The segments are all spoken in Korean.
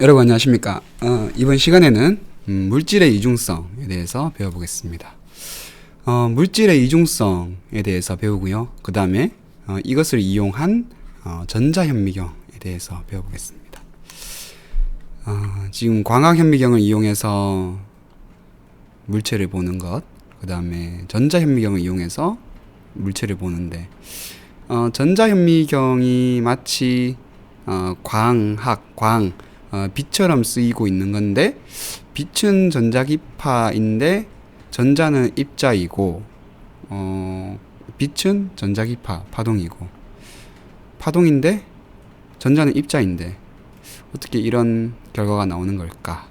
여러분 안녕하십니까. 이번 시간에는 물질의 이중성에 대해서 배워보겠습니다. 물질의 이중성에 대해서 배우고요. 그 다음에 이것을 이용한 전자현미경에 대해서 배워보겠습니다. 지금 광학현미경을 이용해서 물체를 보는 것, 그 다음에 전자현미경을 이용해서 물체를 보는데, 전자현미경이 마치 빛처럼 쓰이고 있는 건데, 빛은 전자기파인데 전자는 입자이고, 빛은 전자기파 파동이고, 파동인데 전자는 입자인데 어떻게 이런 결과가 나오는 걸까?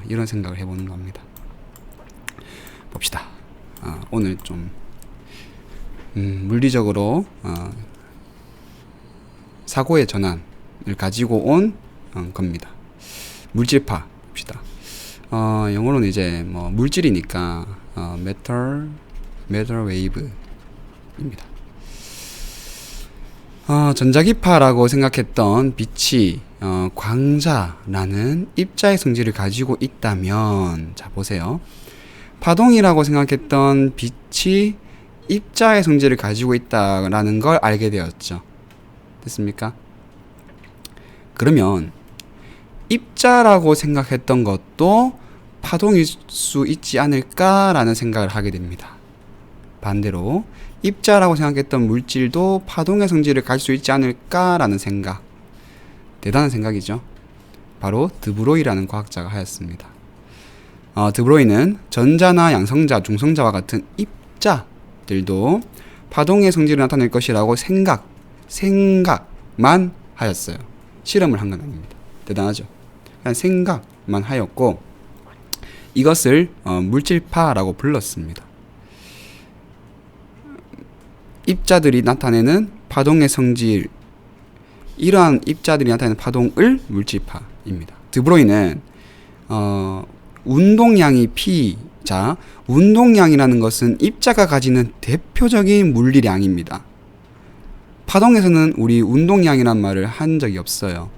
이런 생각을 해보는 겁니다. 봅시다. 오늘 좀 물리적으로 사고의 전환을 가지고 온 겁니다. 물질파 봅시다. 영어로는 이제 물질이니까 matter wave입니다. 전자기파라고 생각했던 빛이 광자라는 입자의 성질을 가지고 있다면, 자 보세요. 파동이라고 생각했던 빛이 입자의 성질을 가지고 있다라는 걸 알게 되었죠. 됐습니까? 그러면 입자라고 생각했던 것도 파동일 수 있지 않을까라는 생각을 하게 됩니다. 반대로 입자라고 생각했던 물질도 파동의 성질을 가질 수 있지 않을까라는 생각, 대단한 생각이죠. 바로 드브로이라는 과학자가 하였습니다. 드브로이는 전자나 양성자, 중성자와 같은 입자들도 파동의 성질을 나타낼 것이라고 생각만 하였어요. 실험을 한 건 아닙니다. 대단하죠. 그냥 생각만 하였고, 이것을 물질파라고 불렀습니다. 입자들이 나타내는 파동의 성질, 이러한 입자들이 나타내는 파동을 물질파입니다. 드브로이는 운동량이 P자, 운동량이라는 것은 입자가 가지는 대표적인 물리량입니다. 파동에서는 우리 운동량이란 말을 한 적이 없어요.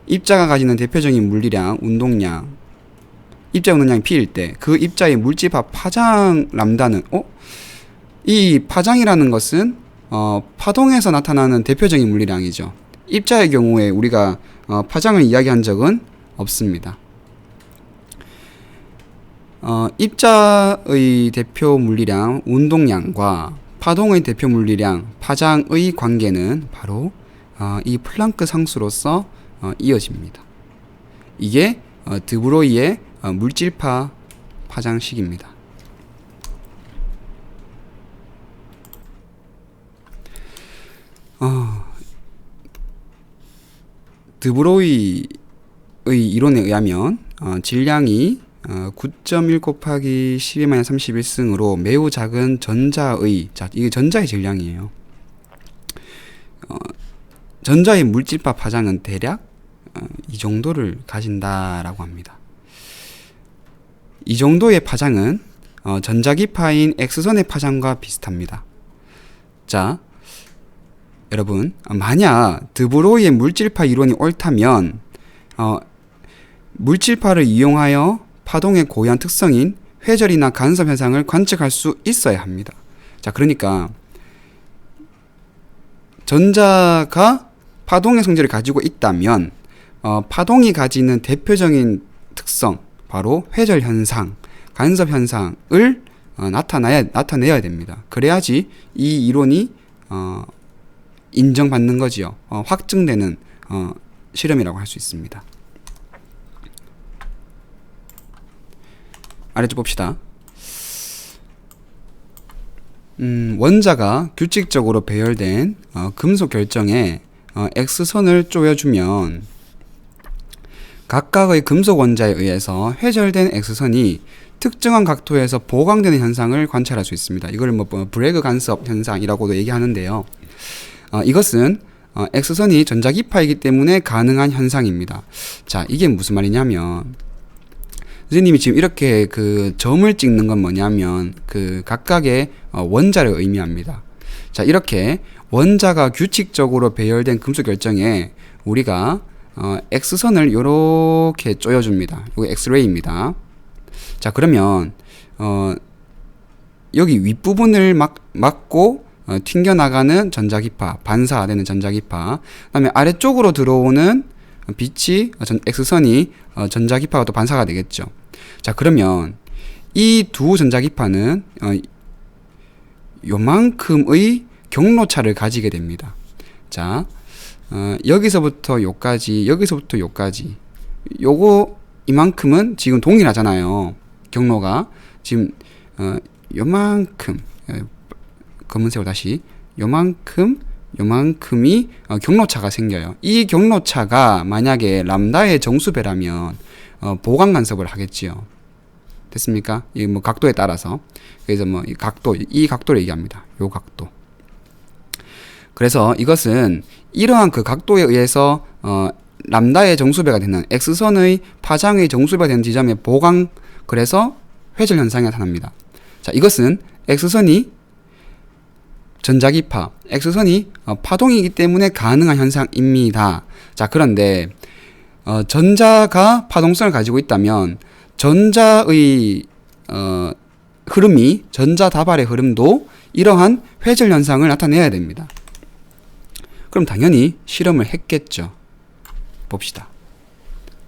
입자가 가지는 대표적인 물리량, 운동량, 입자 운동량이 P일 때 그 입자의 물질파 파장 람다는 이 파장이라는 것은 파동에서 나타나는 대표적인 물리량이죠. 입자의 경우에 우리가 파장을 이야기한 적은 없습니다. 입자의 대표 물리량 운동량과 파동의 대표 물리량 파장의 관계는 바로 이 플랑크 상수로서 이어집니다. 이게 드브로이의 물질파 파장식입니다. 드브로이의 이론에 의하면 질량이 9.1 곱하기 12-31승으로 매우 작은 전자의, 자, 이게 전자의 질량이에요. 전자의 물질파 파장은 대략 이 정도를 가진다라고 합니다. 이 정도의 파장은 전자기파인 X선의 파장과 비슷합니다. 자, 여러분, 만약 드브로이의 물질파 이론이 옳다면 물질파를 이용하여 파동의 고유한 특성인 회절이나 간섭 현상을 관측할 수 있어야 합니다. 자, 그러니까 전자가 파동의 성질을 가지고 있다면 파동이 가지는 대표적인 특성, 바로 회절 현상, 간섭 현상을 나타내야 됩니다. 그래야지 이 이론이 인정받는 거지요. 확증되는 실험이라고 할 수 있습니다. 아래쪽 봅시다. 원자가 규칙적으로 배열된 금속 결정에 X선을 쪼여주면 각각의 금속 원자에 의해서 회절된 X선이 특정한 각도에서 보강되는 현상을 관찰할 수 있습니다. 이걸 브래그 간섭 현상이라고도 얘기하는데요. 이것은 X선이 전자기파이기 때문에 가능한 현상입니다. 자, 이게 무슨 말이냐면, 선생님이 지금 이렇게 그 점을 찍는 건 뭐냐면 그 각각의 원자를 의미합니다. 자, 이렇게 원자가 규칙적으로 배열된 금속 결정에 우리가 X선을 요렇게 조여줍니다. 이거 엑스레이입니다. 자, 그러면 여기 윗부분을 막고 튕겨나가는 전자기파, 반사되는 전자기파, 그 다음에 아래쪽으로 들어오는 빛이 X선이 전자기파가 또 반사가 되겠죠. 자, 그러면 이 두 전자기파는 요만큼의 경로차를 가지게 됩니다. 자, 여기서부터 요까지, 여기서부터 요까지, 요거 이만큼은 지금 동일하잖아요. 경로가 지금 요만큼, 검은색으로 다시 요만큼이 경로차가 생겨요. 이 경로차가 만약에 람다의 정수배라면 보강 간섭을 하겠지요. 됐습니까? 이 뭐 각도에 따라서. 그래서 뭐 이 각도를 얘기합니다. 요 각도. 그래서 이것은 이러한 그 각도에 의해서 람다의 정수배가 되는 X선의 파장의 정수배가 되는 지점의 보강, 그래서 회절 현상이 나타납니다. 자, 이것은 X선이 전자기파, X선이 파동이기 때문에 가능한 현상입니다. 자, 그런데 전자가 파동성을 가지고 있다면 전자의 흐름이, 전자 다발의 흐름도 이러한 회절 현상을 나타내야 됩니다. 그럼 당연히 실험을 했겠죠. 봅시다.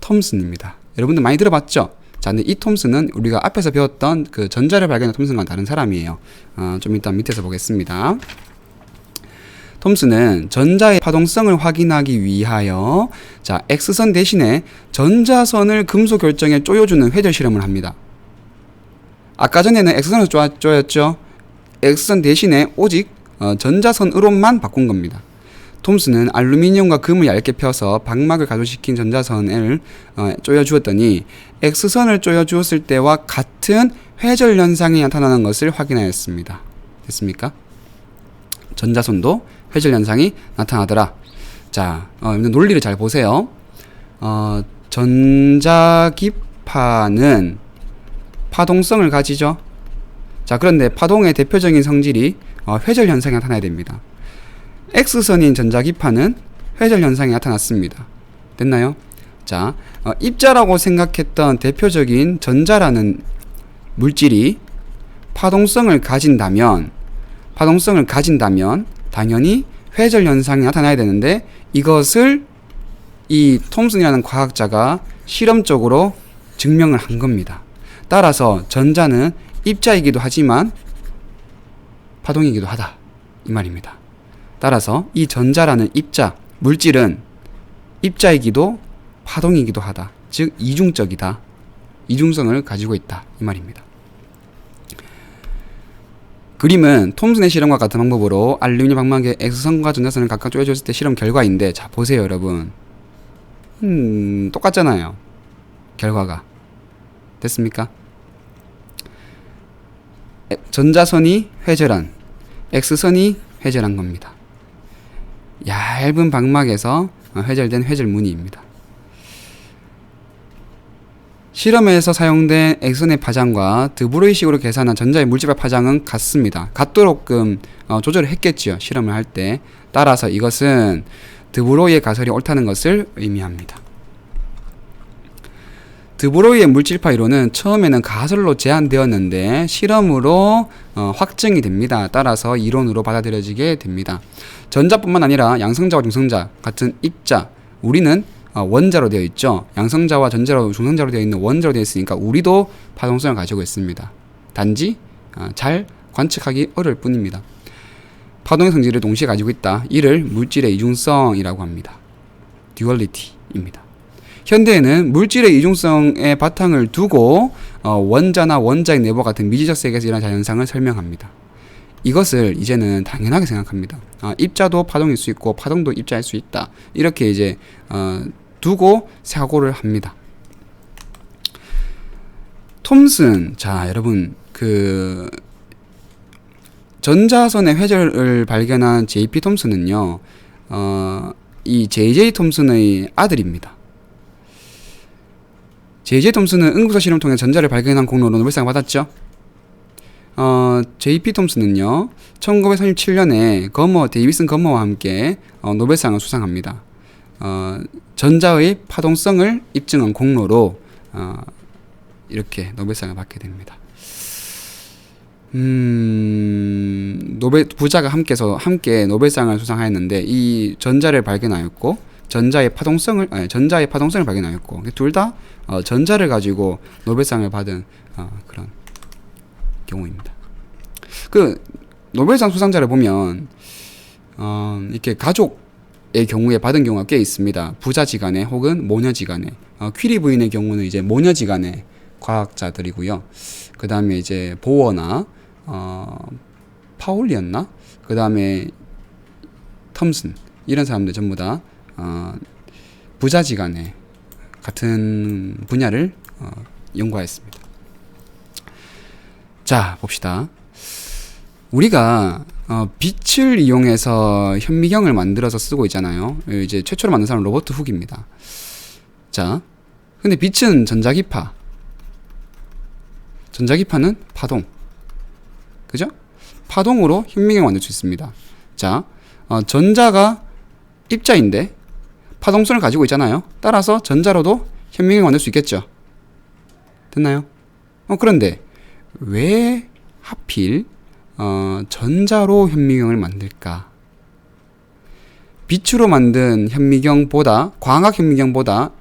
톰슨입니다. 여러분들 많이 들어봤죠? 자, 근데 이 톰슨은 우리가 앞에서 배웠던 그 전자를 발견한 톰슨과는 다른 사람이에요. 좀 이따 밑에서 보겠습니다. 톰슨은 전자의 파동성을 확인하기 위하여 자, X선 대신에 전자선을 금속 결정에 쪼여주는 회절 실험을 합니다. 아까 전에는 X선을 쪼였죠. X선 대신에 오직 전자선으로만 바꾼 겁니다. 톰슨은 알루미늄과 금을 얇게 펴서 방막을 가동시킨 전자선을 쪼여주었더니 X선을 쪼여주었을 때와 같은 회절 현상이 나타나는 것을 확인하였습니다. 됐습니까? 전자선도 회절 현상이 나타나더라. 자, 논리를 잘 보세요. 전자기파는 파동성을 가지죠. 자, 그런데 파동의 대표적인 성질이 회절 현상이 나타나야 됩니다. X선인 전자기파는 회절 현상이 나타났습니다. 됐나요? 자, 입자라고 생각했던 대표적인 전자라는 물질이 파동성을 가진다면 당연히 회절 현상이 나타나야 되는데 이것을 이 톰슨이라는 과학자가 실험적으로 증명을 한 겁니다. 따라서 전자는 입자이기도 하지만 파동이기도 하다, 이 말입니다. 따라서 이 전자라는 입자, 물질은 입자이기도 파동이기도 하다. 즉 이중적이다. 이중성을 가지고 있다, 이 말입니다. 그림은 톰슨의 실험과 같은 방법으로 알루미늄 방막에 X선과 전자선을 각각 쪼여줬을 때 실험 결과인데, 자 보세요 여러분. 똑같잖아요. 결과가. 됐습니까? 전자선이 회절한, X선이 회절한 겁니다. 얇은 방막에서 회절된 회절무늬입니다. 실험에서 사용된 X선의 파장과 드브로이식으로 계산한 전자의 물질발 파장은 같습니다. 같도록끔 조절을 했겠지요. 실험을 할 때. 따라서 이것은 드브로이의 가설이 옳다는 것을 의미합니다. 드브로이의 물질파 이론은 처음에는 가설로 제안되었는데 실험으로 확증이 됩니다. 따라서 이론으로 받아들여지게 됩니다. 전자뿐만 아니라 양성자와 중성자 같은 입자, 우리는 원자로 되어 있죠. 양성자와 전자로, 중성자로 되어 있는 원자로 되어 있으니까 우리도 파동성을 가지고 있습니다. 단지 잘 관측하기 어려울 뿐입니다. 파동의 성질을 동시에 가지고 있다. 이를 물질의 이중성이라고 합니다. 듀얼리티입니다. 현대에는 물질의 이중성에 바탕을 두고 원자나 원자의 내부 같은 미지적 세계에서 일어나는 자연상을 설명합니다. 이것을 이제는 당연하게 생각합니다. 입자도 파동일 수 있고 파동도 입자일 수 있다. 이렇게 이제 두고 사고를 합니다. 톰슨, 자 여러분, 그 전자선의 회절을 발견한 J.P. 톰슨은요, 이 J.J. 톰슨의 아들입니다. J.J. 톰슨은 응급소 실험을 통해 전자를 발견한 공로로 노벨상을 받았죠. J.P. 톰슨은요, 1937년에 데이비슨 거머와 함께 노벨상을 수상합니다. 전자의 파동성을 입증한 공로로 이렇게 노벨상을 받게 됩니다. 부자가 함께 노벨상을 수상하였는데 이 전자를 발견하였고 전자의 파동성을 발견하였고 둘 다 전자를 가지고 노벨상을 받은 그런 경우입니다. 그 노벨상 수상자를 보면 이렇게 가족의 경우에 받은 경우가 꽤 있습니다. 부자지간에 혹은 모녀지간에. 퀴리 부인의 경우는 이제 모녀지간의 과학자들이고요. 그 다음에 이제 보어나 파울리였나? 그 다음에 텀슨 이런 사람들 전부 다 부자지간에 같은 분야를 연구하였습니다. 자, 봅시다. 우리가 빛을 이용해서 현미경을 만들어서 쓰고 있잖아요. 이제 최초로 만든 사람은 로버트 훅입니다. 자, 근데 빛은 전자기파는 파동. 그죠? 파동으로 현미경을 만들 수 있습니다. 자, 전자가 입자인데 파동성을 가지고 있잖아요. 따라서 전자로도 현미경을 만들 수 있겠죠. 됐나요? 그런데 왜 하필 전자로 현미경을 만들까? 빛으로 만든 현미경보다, 광학 현미경보다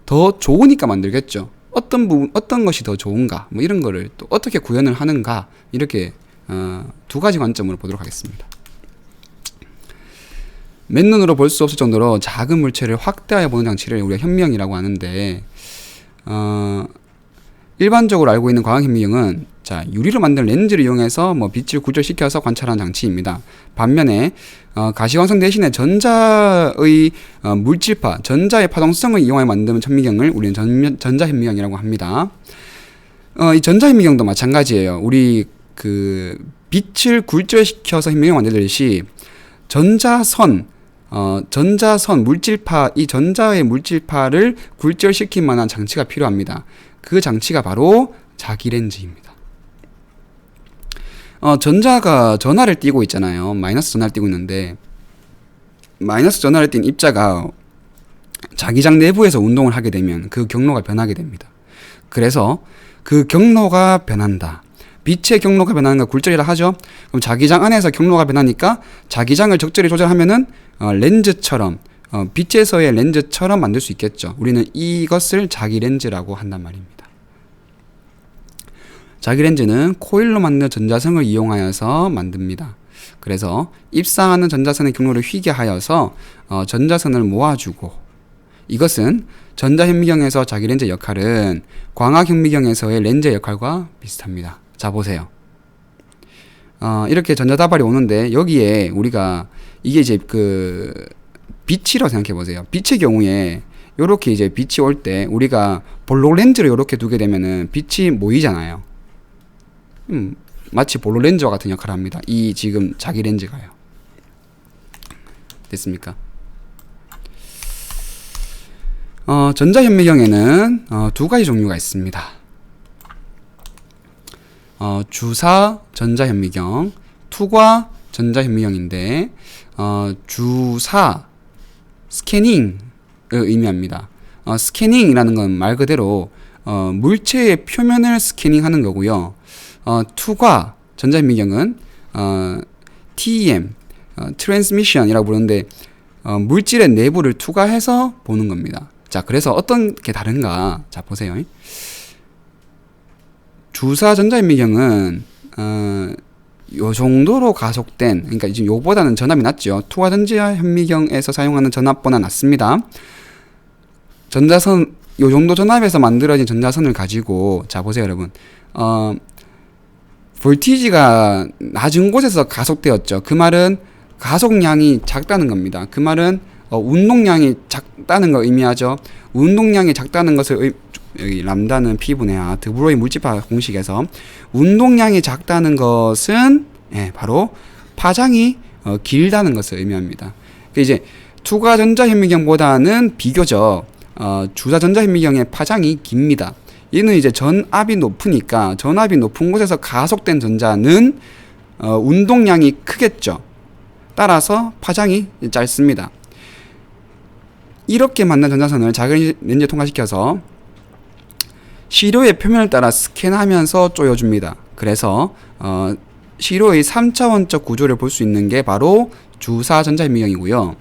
더 좋으니까 만들겠죠. 어떤 것이 더 좋은가? 뭐 이런 거를 또 어떻게 구현을 하는가? 이렇게 두 가지 관점으로 보도록 하겠습니다. 맨눈으로 볼 수 없을 정도로 작은 물체를 확대하여 보는 장치를 우리가 현미경이라고 하는데, 일반적으로 알고 있는 광학 현미경은 자, 유리로 만든 렌즈를 이용해서 뭐 빛을 굴절시켜서 관찰하는 장치입니다. 반면에 가시광선 대신에 전자의 물질파, 전자의 파동성을 이용하여 만드는 현미경을 우리는 전자현미경이라고 합니다. 이 전자현미경도 마찬가지예요. 우리 그 빛을 굴절시켜서 현미경을 만들듯이 전자선 물질파, 이 전자의 물질파를 굴절시킬 만한 장치가 필요합니다. 그 장치가 바로 자기렌즈입니다. 전자가 전하를 띠고 있잖아요. 마이너스 전하를 띠고 있는데, 마이너스 전하를 띈 입자가 자기장 내부에서 운동을 하게 되면 그 경로가 변하게 됩니다. 그래서 그 경로가 변한다. 빛의 경로가 변하는 걸 굴절이라 하죠. 그럼 자기장 안에서 경로가 변하니까 자기장을 적절히 조절하면은 렌즈처럼, 빛에서의 렌즈처럼 만들 수 있겠죠. 우리는 이것을 자기렌즈라고 한단 말입니다. 자기렌즈는 코일로 만든 전자선을 이용하여서 만듭니다. 그래서 입상하는 전자선의 경로를 휘게 하여서 전자선을 모아주고, 이것은 전자현미경에서 자기렌즈 역할은 광학현미경에서의 렌즈의 역할과 비슷합니다. 자, 보세요. 이렇게 전자다발이 오는데 여기에 우리가 이게 이제 그 빛이라고 생각해 보세요. 빛의 경우에 요렇게 이제 빛이 올 때 우리가 볼록 렌즈를 요렇게 두게 되면은 빛이 모이잖아요. 마치 볼록 렌즈와 같은 역할을 합니다. 이 지금 자기 렌즈가요. 됐습니까? 전자현미경에는 두 가지 종류가 있습니다. 주사 전자현미경, 투과 전자현미경인데, 주사 스캐닝을 의미합니다. 스캐닝이라는 건 말 그대로 물체의 표면을 스캐닝하는 거고요. 투과 전자현미경은 TEM, 트랜스미션이라고 부르는데 물질의 내부를 투과해서 보는 겁니다. 자, 그래서 어떤 게 다른가? 자, 보세요. 주사 전자현미경은 요 정도로 가속된, 그러니까 지금 요보다는 전압이 낮죠. 투과 전자현미경에서 사용하는 전압보다 낮습니다. 전자선, 요 정도 전압에서 만들어진 전자선을 가지고, 자, 보세요, 여러분. 볼티지가 낮은 곳에서 가속되었죠. 그 말은 가속량이 작다는 겁니다. 그 말은 운동량이 작다는 걸 의미하죠. 운동량이 작다는 것을 여기 람다는 P분의 R, 드브로이 물질파 공식에서 운동량이 작다는 것은 바로 파장이 길다는 것을 의미합니다. 이제 투과 전자현미경보다는 비교적 주사 전자현미경의 파장이 깁니다. 얘는 이제 전압이 높으니까 전압이 높은 곳에서 가속된 전자는 운동량이 크겠죠. 따라서 파장이 짧습니다. 이렇게 만난 전자선을 작은 렌즈에 통과시켜서 시료의 표면을 따라 스캔하면서 조여줍니다. 그래서 시료의 3차원적 구조를 볼 수 있는 게 바로 주사 전자현미경이고요.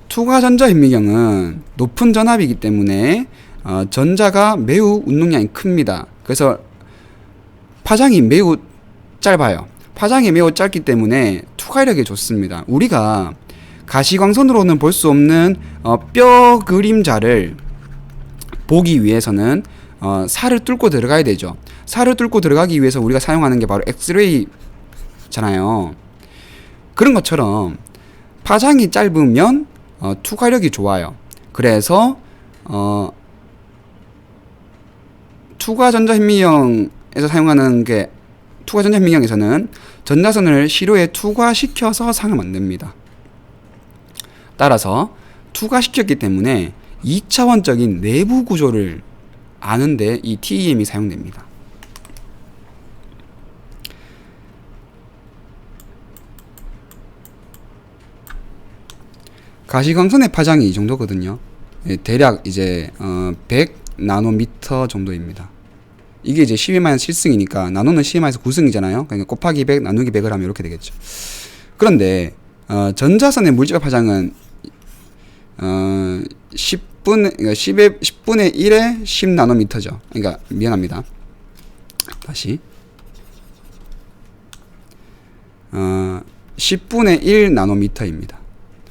투과 전자현미경은 높은 전압이기 때문에 전자가 매우 운동량이 큽니다. 그래서 파장이 매우 짧아요. 파장이 매우 짧기 때문에 투과력이 좋습니다. 우리가 가시광선으로는 볼 수 없는 뼈 그림자를 보기 위해서는 살을 뚫고 들어가야 되죠. 살을 뚫고 들어가기 위해서 우리가 사용하는 게 바로 엑스레이잖아요. 그런 것처럼 파장이 짧으면 투과력이 좋아요. 그래서 투과전자현미경에서 사용하는 게 투과전자현미경에서는 전자선을 시료에 투과시켜서 상을 만듭니다. 따라서 투과시켰기 때문에 2차원적인 내부 구조를 아는데 이 TEM이 사용됩니다. 가시광선의 파장이 이 정도거든요. 대략 이제 100 나노미터 정도입니다. 이게 이제 12-7승이니까 나노는 12-9승이잖아요. 그러니까 곱하기 100 나누기 100을 하면 이렇게 되겠죠. 그런데 전자선의 물질과 파장은 10분의 1에 10 나노미터죠. 그러니까 미안합니다. 다시 10분의 1 나노미터입니다.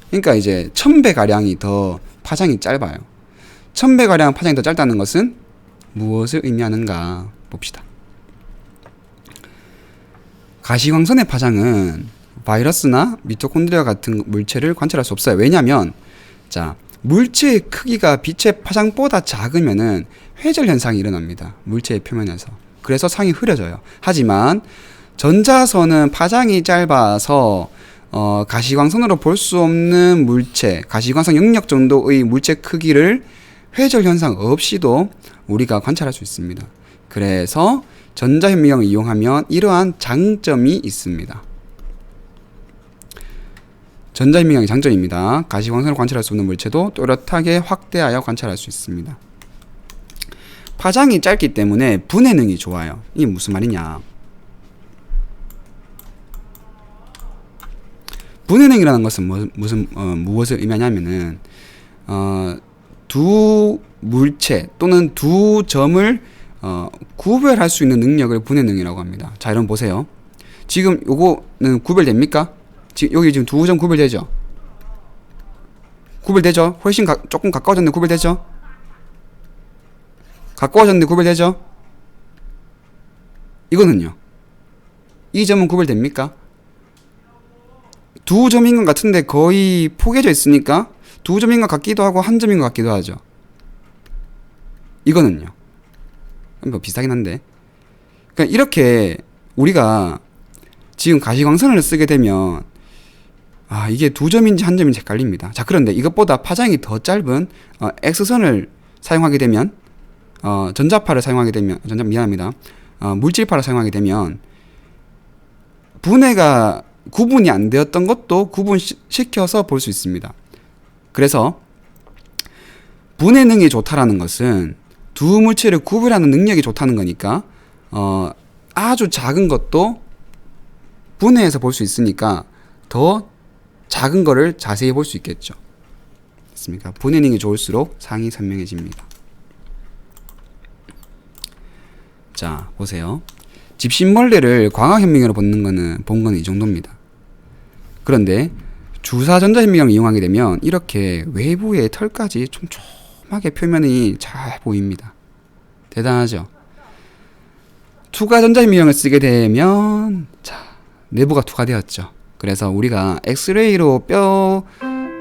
그러니까 이제 1000배 가량이 더 파장이 짧아요. 1000배 가량 파장이 더 짧다는 것은 무엇을 의미하는가 봅시다. 가시광선의 파장은 바이러스나 미토콘드리아 같은 물체를 관찰할 수 없어요. 왜냐하면 자, 물체의 크기가 빛의 파장보다 작으면은 회절 현상이 일어납니다. 물체의 표면에서. 그래서 상이 흐려져요. 하지만 전자선은 파장이 짧아서 가시광선으로 볼 수 없는 물체, 가시광선 영역 정도의 물체 크기를 회절 현상 없이도 우리가 관찰할 수 있습니다. 그래서 전자현미경을 이용하면 이러한 장점이 있습니다. 전자현미경의 장점입니다. 가시광선을 관찰할 수 없는 물체도 또렷하게 확대하여 관찰할 수 있습니다. 파장이 짧기 때문에 분해능이 좋아요. 이게 무슨 말이냐? 분해능이라는 것은 무엇을 의미하냐면은 두 물체 또는 두 점을 구별할 수 있는 능력을 분해능이라고 합니다. 자, 여러분 보세요. 지금 요거는 구별됩니까? 여기 지금 두 점 구별되죠? 구별되죠? 훨씬 조금 가까워졌는데 구별되죠? 가까워졌는데 구별되죠? 이거는요? 이 점은 구별됩니까? 두 점인 것 같은데 거의 포개져 있으니까 두 점인 것 같기도 하고 한 점인 것 같기도 하죠. 이거는요? 뭐 비슷하긴 한데. 그러니까 이렇게 우리가 지금 가시광선을 쓰게 되면 이게 두 점인지 한 점인지 헷갈립니다. 자, 그런데 이것보다 파장이 더 짧은 X선을 사용하게 되면 전자파를 사용하게 되면 물질파를 사용하게 되면 분해가 구분이 안 되었던 것도 구분시켜서 볼 수 있습니다. 그래서 분해능이 좋다라는 것은 두 물체를 구별하는 능력이 좋다는 거니까 아주 작은 것도 분해해서 볼 수 있으니까 더 작은 거를 자세히 볼 수 있겠죠. 됐습니까? 분해능이 좋을수록 상이 선명해집니다. 자, 보세요. 집신벌레를 광학현미경으로 본 거는 이 정도입니다. 그런데 주사 전자현미경을 이용하게 되면 이렇게 외부의 털까지 촘촘하게 표면이 잘 보입니다. 대단하죠? 투과 전자현미경을 쓰게 되면 내부가 투과되었죠. 그래서 우리가 엑스레이로 뼈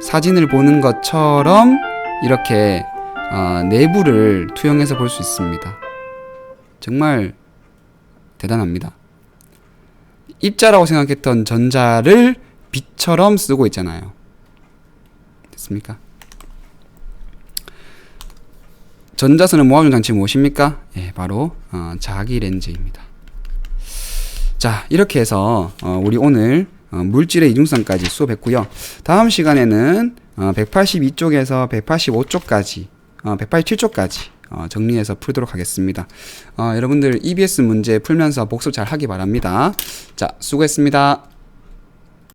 사진을 보는 것처럼 이렇게 내부를 투영해서 볼 수 있습니다. 정말 대단합니다. 입자라고 생각했던 전자를 빛처럼 쓰고 있잖아요. 됐습니까? 전자선을 모아주는 장치 무엇입니까? 바로 자기 렌즈입니다. 자, 이렇게 해서 우리 오늘 물질의 이중성까지 수업했고요. 다음 시간에는 182쪽에서 185쪽까지 187쪽까지 정리해서 풀도록 하겠습니다. 여러분들 EBS 문제 풀면서 복습 잘 하기 바랍니다. 자, 수고했습니다.